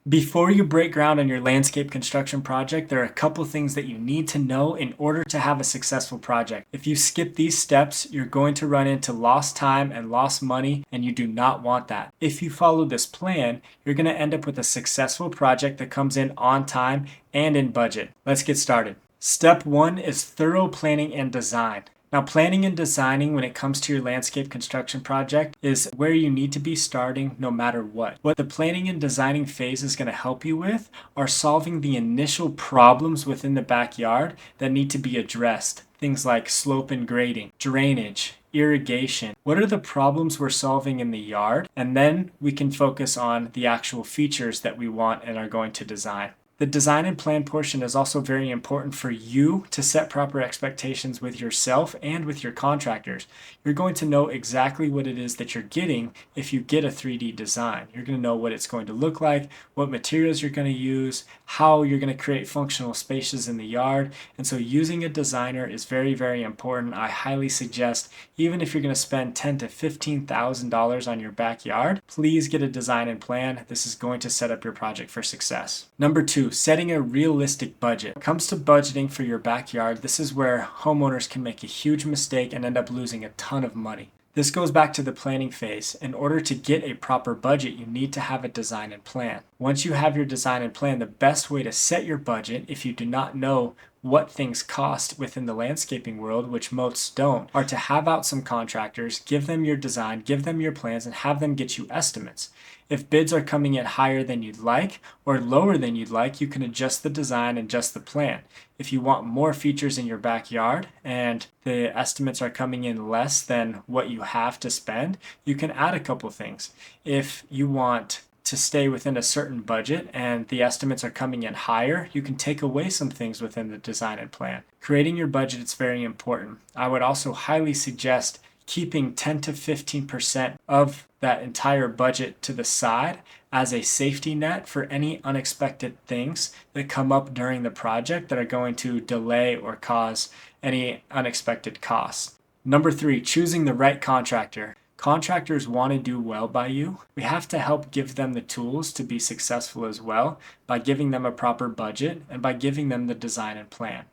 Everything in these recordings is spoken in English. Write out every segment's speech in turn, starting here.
Before you break ground on your landscape construction project, there are a couple things that you need to know in order to have a successful project. If you skip these steps, you're going to run into lost time and lost money, and you do not want that. If you follow this plan, you're going to end up with a successful project that comes in on time and in budget. Let's get started. Step one is thorough planning and design. Now, planning and designing when it comes to your landscape construction project is where you need to be starting no matter what. What the planning and designing phase is going to help you with are solving the initial problems within the backyard that need to be addressed. Things like slope and grading, drainage, irrigation. What are the problems we're solving in the yard? And then we can focus on the actual features that we want and are going to design. The design and plan portion is also very important for you to set proper expectations with yourself and with your contractors. You're going to know exactly what it is that you're getting if you get a 3D design. You're going to know what it's going to look like, what materials you're going to use, how you're going to create functional spaces in the yard. And so using a designer is very, very important. I highly suggest, even if you're going to spend $10,000 to $15,000 on your backyard, please get a design and plan. This is going to set up your project for success. Number two, setting a realistic budget. When it comes to budgeting for your backyard, this is where homeowners can make a huge mistake and end up losing a ton of money. This goes back to the planning phase. In order to get a proper budget, you need to have a design and plan. Once you have your design and plan, the best way to set your budget, if you do not know what things cost within the landscaping world, which most don't, are to have out some contractors, give them your design, give them your plans, and have them get you estimates. If bids are coming in higher than you'd like or lower than you'd like, you can adjust the design and adjust the plan. If you want more features in your backyard and the estimates are coming in less than what you have to spend, you can add a couple things. If you want to stay within a certain budget and the estimates are coming in higher, you can take away some things within the design and plan. Creating your budget is very important. I would also highly suggest keeping 10 to 15% of that entire budget to the side as a safety net for any unexpected things that come up during the project that are going to delay or cause any unexpected costs. Number three, choosing the right contractor. Contractors want to do well by you. We have to help give them the tools to be successful as well by giving them a proper budget and by giving them the design and plan.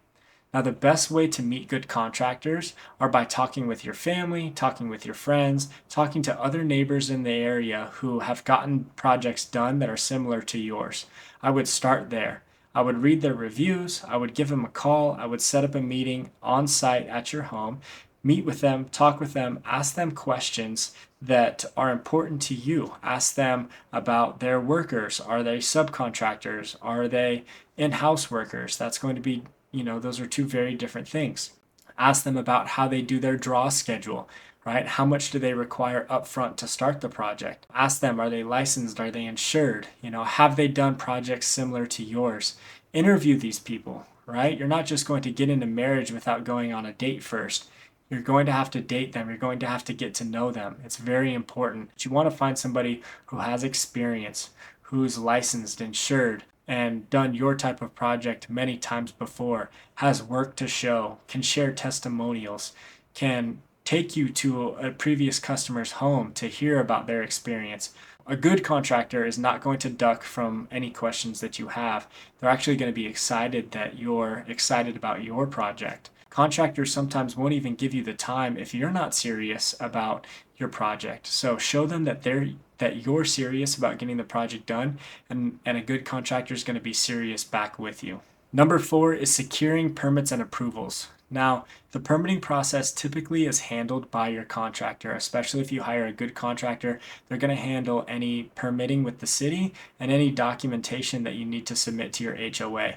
Now, the best way to meet good contractors are by talking with your family, talking with your friends, talking to other neighbors in the area who have gotten projects done that are similar to yours. I would start there. I would read their reviews. I would give them a call. I would set up a meeting on site at your home, meet with them, talk with them, ask them questions that are important to you. Ask them about their workers. Are they subcontractors? Are they in-house workers? That's going to be those are two very different things. Ask them about how they do their draw schedule, right? How much do they require upfront to start the project? Ask them, are they licensed? Are they insured? Have they done projects similar to yours? Interview these people, right? You're not just going to get into marriage without going on a date first. You're going to have to date them. You're going to have to get to know them. It's very important. But you want to find somebody who has experience, who's licensed, insured, and done your type of project many times before, has work to show, can share testimonials, can take you to a previous customer's home to hear about their experience. A good contractor is not going to duck from any questions that you have. They're actually going to be excited that you're excited about your project. Contractors sometimes won't even give you the time if you're not serious about your project. So show them that you're serious about getting the project done, and a good contractor is going to be serious back with you. Number four is securing permits and approvals. Now, the permitting process typically is handled by your contractor, especially if you hire a good contractor. They're going to handle any permitting with the city and any documentation that you need to submit to your HOA.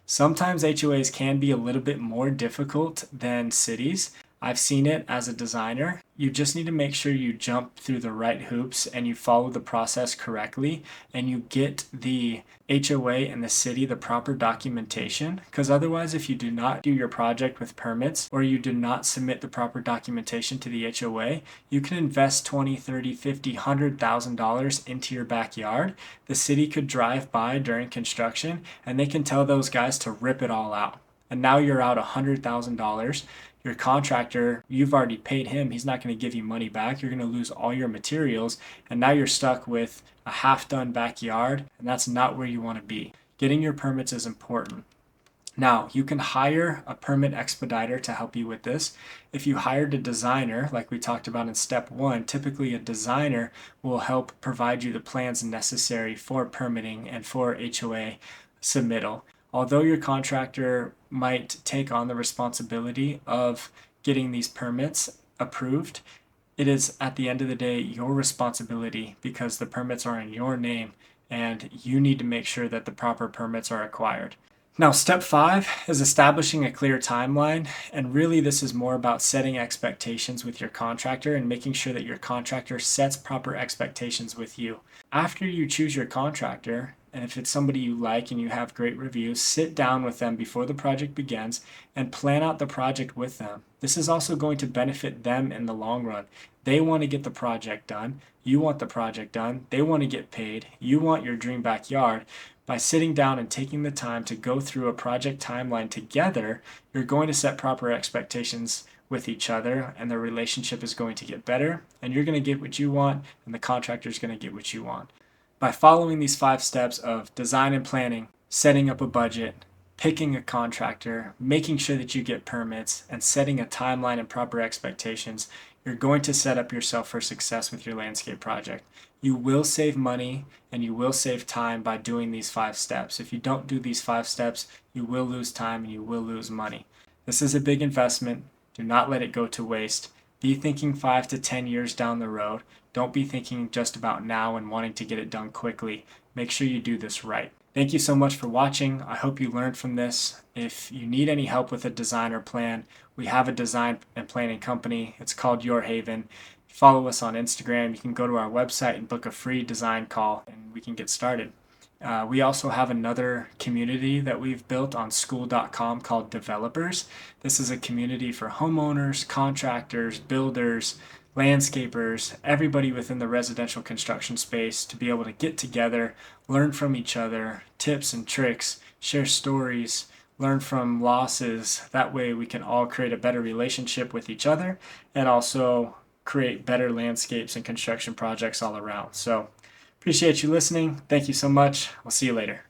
Sometimes HOAs can be a little bit more difficult than cities. I've seen it as a designer. You just need to make sure you jump through the right hoops and you follow the process correctly and you get the HOA and the city the proper documentation, because otherwise if you do not do your project with permits or you do not submit the proper documentation to the HOA, you can invest $20, $30, $50, $100,000 into your backyard. The city could drive by during construction and they can tell those guys to rip it all out. And now you're out $100,000. Your contractor, you've already paid him. He's not going to give you money back. You're going to lose all your materials. And now you're stuck with a half-done backyard, and that's not where you want to be. Getting your permits is important. Now, you can hire a permit expediter to help you with this. If you hired a designer, like we talked about in step 1, typically a designer will help provide you the plans necessary for permitting and for HOA submittal. Although your contractor might take on the responsibility of getting these permits approved, it is at the end of the day your responsibility because the permits are in your name and you need to make sure that the proper permits are acquired. Now, step 5 is establishing a clear timeline, and really this is more about setting expectations with your contractor and making sure that your contractor sets proper expectations with you. After you choose your contractor, and if it's somebody you like and you have great reviews, sit down with them before the project begins and plan out the project with them. This is also going to benefit them in the long run. They want to get the project done. You want the project done. They want to get paid. You want your dream backyard. By sitting down and taking the time to go through a project timeline together, you're going to set proper expectations with each other, and the relationship is going to get better, and you're going to get what you want, and the contractor is going to get what you want. By following these 5 steps of design and planning, setting up a budget, picking a contractor, making sure that you get permits, and setting a timeline and proper expectations, you're going to set up yourself for success with your landscape project. You will save money and you will save time by doing these 5 steps. If you don't do these 5 steps, you will lose time and you will lose money. This is a big investment. Do not let it go to waste. Be thinking 5 to 10 years down the road. Don't be thinking just about now and wanting to get it done quickly. Make sure you do this right. Thank you so much for watching. I hope you learned from this. If you need any help with a design or plan, we have a design and planning company. It's called Your Haven. Follow us on Instagram. You can go to our website and book a free design call and we can get started. We also have another community that we've built on school.com called Developers. This is a community for homeowners, contractors, builders, landscapers, everybody within the residential construction space to be able to get together, learn from each other, tips and tricks, share stories, learn from losses. That way we can all create a better relationship with each other and also create better landscapes and construction projects all around. So appreciate you listening. Thank you so much. We'll see you later.